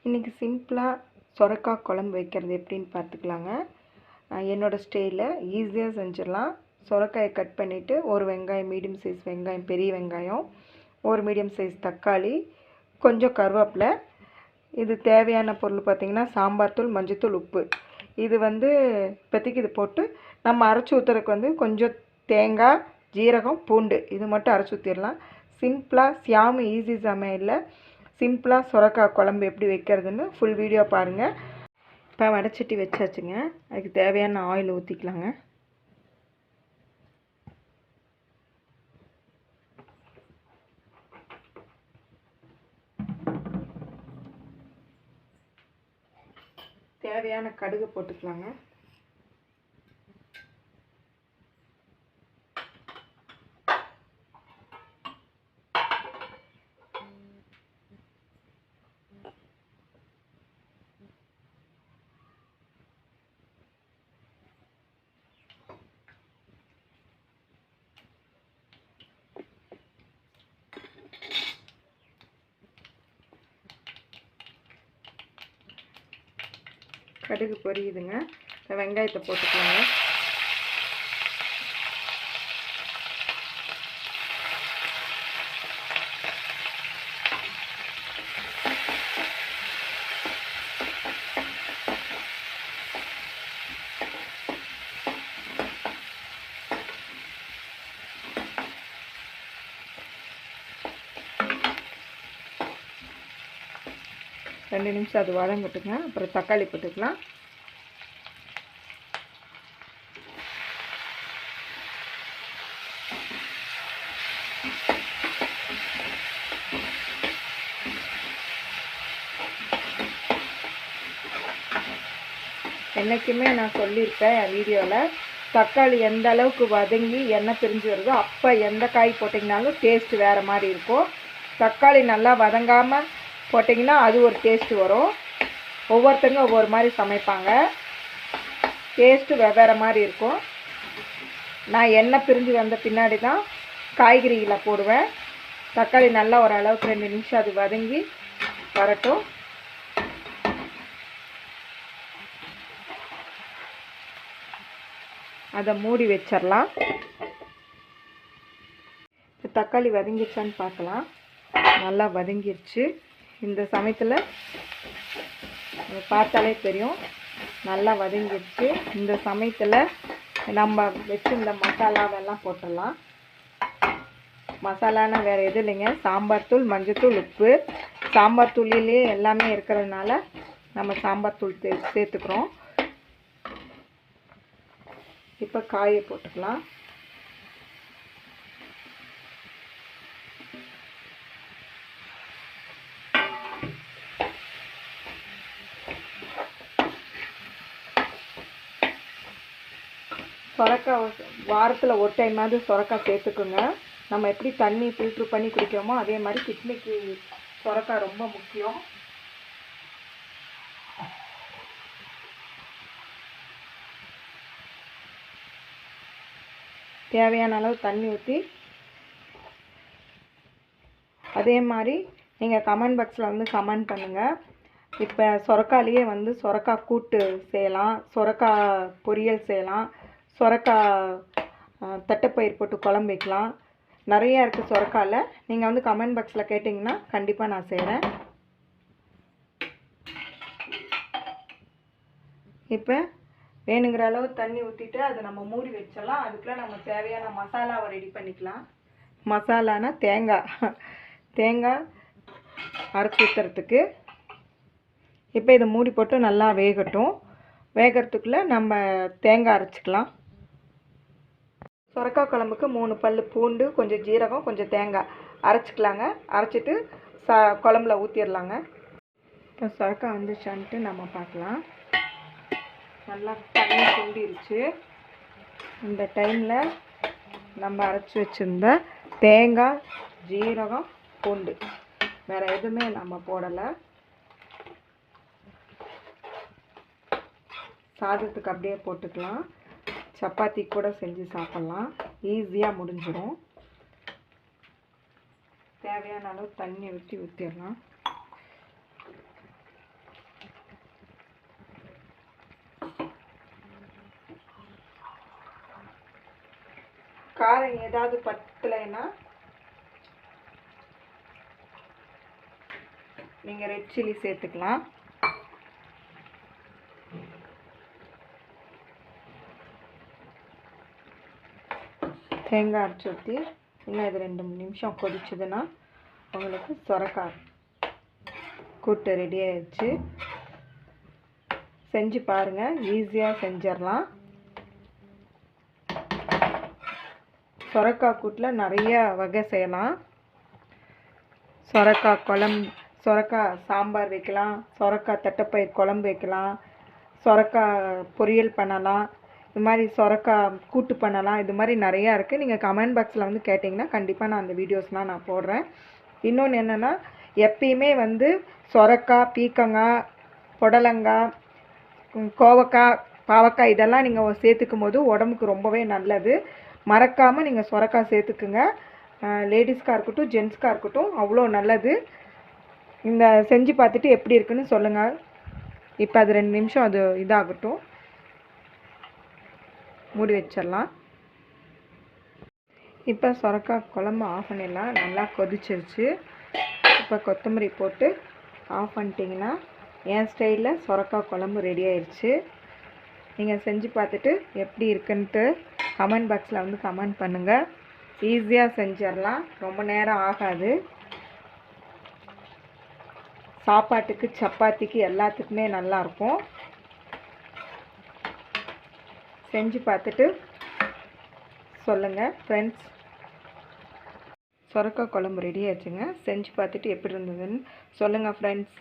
இன்றைக்கி சிம்பிளாக சொரக்காய் குழம்பு வைக்கிறது எப்படின்னு பார்த்துக்கலாங்க. என்னோடய ஸ்டைலில் ஈஸியாக செஞ்சிடலாம். சொரக்காயை கட் பண்ணிவிட்டு ஒரு வெங்காயம், மீடியம் சைஸ் வெங்காயம், பெரிய வெங்காயம், ஒரு மீடியம் சைஸ் தக்காளி, கொஞ்சம் கருவேப்பிலை. இது தேவையான பொருள் பார்த்திங்கன்னா சாம்பார் தூள், மஞ்சத்தூள், உப்பு. இது இப்போதைக்கு இது போட்டு நம்ம அரைச்சி ஊற்றுறதுக்கு கொஞ்சம் தேங்காய், ஜீரகம், பூண்டு இது மட்டும் அரைச்சி ஊற்றிடலாம். சிம்பிளாக ஈஸி சமையலில் சிம்பிளாக சொரக்காய் குழம்பு எப்படி வைக்கிறதுன்னு ஃபுல் வீடியோ பாருங்கள். இப்போ வடைச்சட்டி வச்சாச்சுங்க. அதுக்கு தேவையான ஆயில் ஊற்றிக்கலாங்க. தேவையான கடுகு போட்டுக்கலாங்க. கடுகு பொரியுதுங்க. வெங்காயத்தை போட்டுக்கலாங்க. ரெண்டு நிமிஷம் அது வதங்கட்டுங்க. அப்புறம் தக்காளி போட்டுக்கலாம். என்றைக்குமே நான் சொல்லியிருக்கேன் என் வீடியோவில், தக்காளி எந்த அளவுக்கு வதங்கி எண்ணெய் பிரிஞ்சு வருதோ அப்போ எந்த காய் போட்டிங்கனாலும் டேஸ்ட்டு வேறு மாதிரி இருக்கும். தக்காளி நல்லா வதங்காமல் போட்டிங்கன்னா அது ஒரு டேஸ்ட்டு வரும். ஒவ்வொருத்தங்க ஒவ்வொரு மாதிரி சமைப்பாங்க, டேஸ்ட்டு வெவ்வேறு மாதிரி இருக்கும். நான் எண்ணெய் பிரிஞ்சு வந்த பின்னாடி தான் காய்கறிகளை போடுவேன். தக்காளி நல்லா ஓரளவுக்கு 2 நிமிஷம் அது வதங்கி வரட்டும். அதை மூடி வச்சிடலாம். தக்காளி வதங்கிடுச்சான்னு பார்க்கலாம். நல்லா வதங்கிடுச்சு. இந்த சமயத்தில் பார்த்தாலே தெரியும் நல்லா வதங்கிடுச்சு. இந்த சமயத்தில் நம்ம வச்சுருந்த மசாலாவெல்லாம் போட்டுடலாம். மசாலானா வேறு எதுவும் இல்லைங்க, சாம்பார் தூள், மஞ்சத்தூள், உப்பு. சாம்பார் தூளிலே எல்லாமே இருக்கிறதுனால நம்ம சாம்பார் தூள் சேர்த்துக்கிறோம். இப்போ காயை போட்டுக்கலாம். சொரக்காய் வாரத்தில் ஒரு டைமாவது சொரக்காய் சேர்த்துக்குங்க. நம்ம எப்படி தண்ணி ஃபில்ட்ரு பண்ணி குடிக்கிறோமோ அதே மாதிரி கிட்னிக்கு சொரக்காய் ரொம்ப முக்கியம். தேவையான அளவு தண்ணி ஊற்றி, அதே மாதிரி நீங்கள் கமெண்ட் பாக்ஸில் கமெண்ட் பண்ணுங்கள். இப்போ சொரக்காயிலேயே சொரக்காய் கூட்டு செய்யலாம், சொரக்காய் பொரியல் செய்யலாம், சொரக்காய் தட்டைப்பயிர் போட்டு குழம்பு வைக்கலாம். நிறையா இருக்குது சொரக்காயில். நீங்கள் கமெண்ட் பாக்ஸில் கேட்டிங்கன்னா கண்டிப்பாக நான் செய்கிறேன். இப்போ வேணுங்கிற அளவு தண்ணி ஊற்றிட்டு அதை நம்ம மூடி வச்சிடலாம். அதுக்குள்ளே நம்ம தேவையான மசாலாவை ரெடி பண்ணிக்கலாம். மசாலானா தேங்காய் அரைச்சி ஊற்றுறதுக்கு. இப்போ இதை மூடி போட்டு நல்லா வேகட்டும். வேகிறதுக்குள்ளே நம்ம தேங்காய் அரைச்சிக்கலாம். சொரக்காய் குழம்புக்கு 3 பல் பூண்டு, கொஞ்சம் ஜீரகம், கொஞ்சம் தேங்காய் அரைச்சிக்கலாங்க. அரைச்சிட்டு குழம்புல ஊற்றிடலாங்க. இப்போ சொரக்காய் வந்துச்சான்ட்டு நம்ம பார்க்கலாம். நல்லா தண்ணி சுண்டிருச்சு. இந்த டைமில் நம்ம அரைச்சி வச்சுருந்த தேங்காய், ஜீரகம், பூண்டு வேறு எதுவுமே நம்ம போடலை. சாதத்துக்கு அப்படியே போட்டுக்கலாம். சப்பாத்தி கூட செஞ்சு சாப்பிட்லாம். ஈஸியாக முடிஞ்சிடும். தேவையான அளவு தண்ணி ஊற்றிடலாம். காரம் ஏதாவது பத்தலைன்னா நீங்கள் ரெட் சில்லி சேர்த்துக்கலாம். தேங்காய் அரைச்சி ஊற்றி இன்னும் இது 2 நிமிஷம் கொதிச்சதுன்னா உங்களுக்கு சொரக்காய் கூட்டு ரெடி ஆயிடுச்சு. செஞ்சு பாருங்கள், ஈஸியாக செஞ்சிடலாம். சொரக்காய் கூட்டில் நிறைய வகை செய்யலாம். சொரக்காய் குழம்பு, சொரக்காய் சாம்பார் வைக்கலாம், சொரக்காய் தட்டைப்பயிர் குழம்பு வைக்கலாம், சொரக்காய் பொரியல் பண்ணலாம், இது மாதிரி சொரக்காய் கூட்டு பண்ணலாம். இது மாதிரி நிறையா இருக்குது. நீங்கள் கமெண்ட் பாக்ஸில் வந்து கேட்டிங்கன்னா கண்டிப்பாக நான் அந்த வீடியோஸ்லாம் நான் போடுறேன். இன்னொன்று என்னென்னா, எப்பயுமே வந்து சொரக்காய், பீக்கங்காய், புடலங்காய், கோவக்காய், பாவக்காய் இதெல்லாம் நீங்கள் சேர்த்துக்கும் போது உடம்புக்கு ரொம்பவே நல்லது. மறக்காமல் நீங்கள் சொரக்காய் சேர்த்துக்குங்க. லேடிஸ்க்காக இருக்கட்டும், ஜென்ஸ்க்காக இருக்கட்டும், அவ்வளோ நல்லது. இந்த செஞ்சு பார்த்துட்டு எப்படி இருக்குன்னு சொல்லுங்கள். இப்போ அது 2 நிமிஷம் அது இதாகட்டும், மூடி வச்சிடலாம். இப்போ சொரக்காய் குழம்பு ஆஃப் பண்ணிடலாம். நல்லா கொதிச்சிருச்சு. இப்போ கொத்தமல்லி போட்டு ஆஃப் பண்ணிட்டீங்கன்னா என் ஸ்டைலில் சொரக்காய் குழம்பு ரெடி ஆயிடுச்சு. நீங்கள் செஞ்சு பார்த்துட்டு எப்படி இருக்குன்ட்டு கமெண்ட் பாக்ஸில் வந்து கமெண்ட் பண்ணுங்கள். ஈஸியாக செஞ்சிடலாம், ரொம்ப நேரம் ஆகாது. சாப்பாட்டுக்கு, சப்பாத்திக்கு எல்லாத்துக்குமே நல்லாயிருக்கும். செஞ்சு பார்த்துட்டு சொல்லுங்கள் ஃப்ரெண்ட்ஸ். சொரக்காய் குழம்பு ரெடி ஆச்சுங்க. செஞ்சு பார்த்துட்டு எப்படி இருந்ததுன்னு சொல்லுங்கள் ஃப்ரெண்ட்ஸ்.